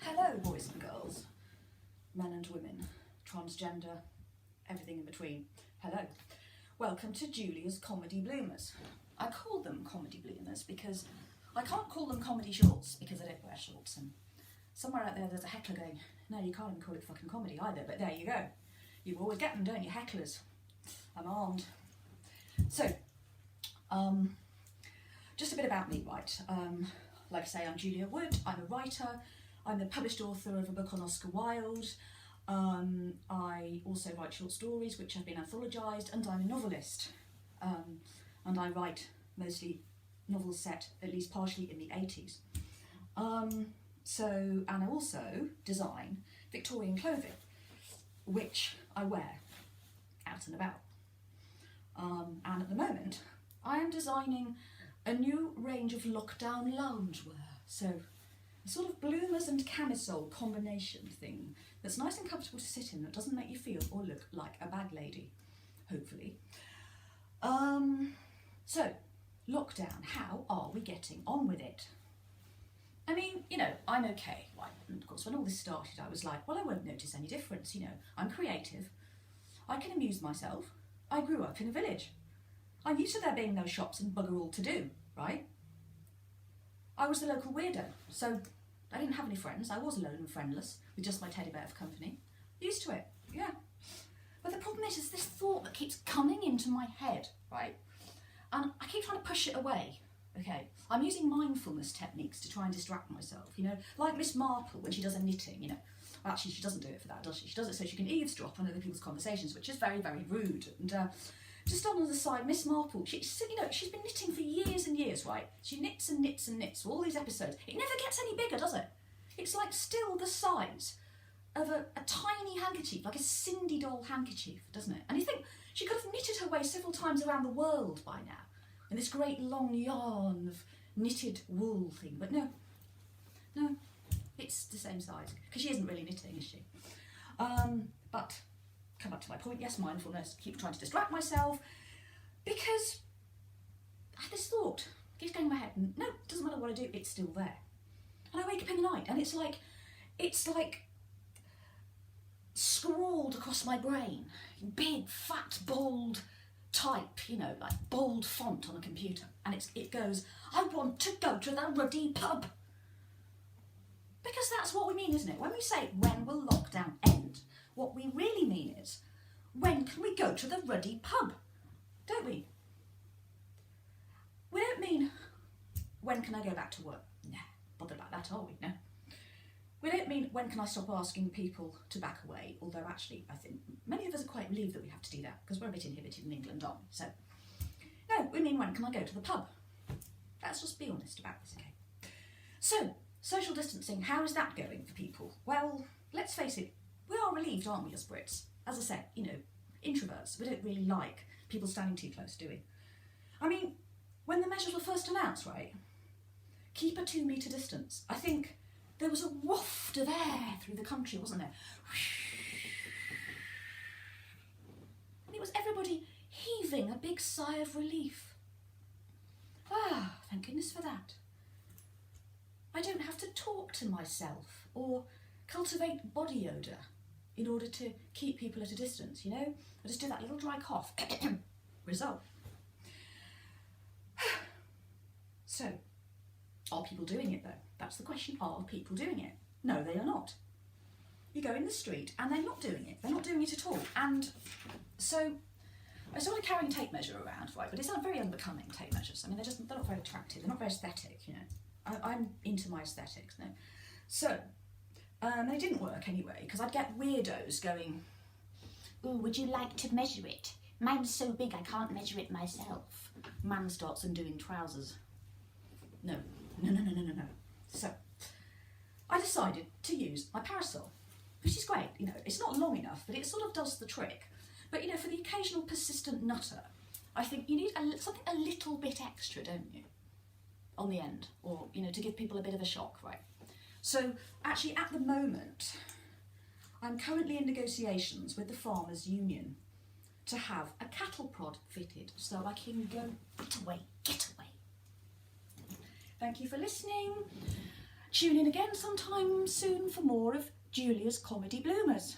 Hello, boys and girls, men and women, transgender, everything in between. Hello. Welcome to Julia's Comedy Bloomers. I call them Comedy Bloomers because I can't call them comedy shorts because I don't wear shorts, and somewhere out there's a heckler going, no, you can't even call it fucking comedy either, but there you go. You always get them, don't you, hecklers? I'm armed. So, just a bit about me, right? Like I say, I'm Julia Wood, I'm a writer, I'm the published author of a book on Oscar Wilde. I also write short stories which have been anthologised, and I'm a novelist. And I write mostly novels set at least partially in the 80s. And I also design Victorian clothing, which I wear out and about. And at the moment, I am designing a new range of lockdown loungewear. So a sort of bloomers and camisole combination thing that's nice and comfortable to sit in, that doesn't make you feel or look like a bag lady, hopefully. So, lockdown, how are we getting on with it? I mean, you know, I'm okay, right? And of course, when all this started, I was like, well, I won't notice any difference, you know. I'm creative, I can amuse myself, I grew up in a village. I'm used to there being no shops and bugger all to do, right? I was the local weirdo, so I didn't have any friends. I was alone and friendless, with just my teddy bear for company. Used to it, yeah. But the problem is this thought that keeps coming into my head, right? And I keep trying to push it away, okay? I'm using mindfulness techniques to try and distract myself, you know? Like Miss Marple when she does her knitting, you know? Well, actually, she doesn't do it for that, does she? She does it so she can eavesdrop on other people's conversations, which is very, very rude. And just on the side, Miss Marple, she's been knitting for years and years, right? She knits and knits and knits for all these episodes. It never gets any bigger, does it? It's like still the size of a tiny handkerchief, like a Cindy doll handkerchief, doesn't it? And you think she could have knitted her way several times around the world by now in this great long yarn of knitted wool thing, but no, it's the same size, because she isn't really knitting, is she? But come back to my point, yes, mindfulness, keep trying to distract myself, because I had this thought, keeps going in my head, and no, it doesn't matter what I do, it's still there. And I wake up in the night, and it's like scrawled across my brain, big, fat, bold type, you know, like bold font on a computer, and it goes, I want to go to the Ruddy pub. Because that's what we mean, isn't it? When we say, when will lockdown end, what we really mean is, when can we go to the Ruddy pub? Don't we? We don't mean, when can I go back to work? Nah, bothered about that, are we? No. We don't mean, when can I stop asking people to back away? Although actually, I think many of us are quite relieved that we have to do that, because we're a bit inhibited in England, aren't we? So, no, we mean, when can I go to the pub? Let's just be honest about this, okay? So, social distancing, how is that going for people? Well, let's face it, we are relieved, aren't we, as Brits? As I said, you know, introverts, we don't really like people standing too close, do we? I mean, when the measures were first announced, right, keep a 2-metre distance, I think there was a waft of air through the country, wasn't there? And it was everybody heaving a big sigh of relief. Ah, thank goodness for that. I don't have to talk to myself or cultivate body odour in order to keep people at a distance, you know? I just do that little dry cough. Result. So, are people doing it though? That's the question. Are people doing it? No, they are not. You go in the street and they're not doing it. They're not doing it at all. And so I started carrying tape measure around, right? But it's not very unbecoming, tape measures. I mean, they're not very attractive. They're not very aesthetic, you know. I'm into my aesthetics now. So, they didn't work anyway, because I'd get weirdos going, ooh, would you like to measure it? Mine's so big I can't measure it myself. Man starts undoing trousers. No. So, I decided to use my parasol, which is great, you know, it's not long enough, but it sort of does the trick. But, you know, for the occasional persistent nutter, I think you need something a little bit extra, don't you? On the end, or, you know, to give people a bit of a shock, right? So, actually, at the moment, I'm currently in negotiations with the Farmers Union to have a cattle prod fitted so I can go, get away. Thank you for listening. Tune in again sometime soon for more of Julia's Comedy Bloomers.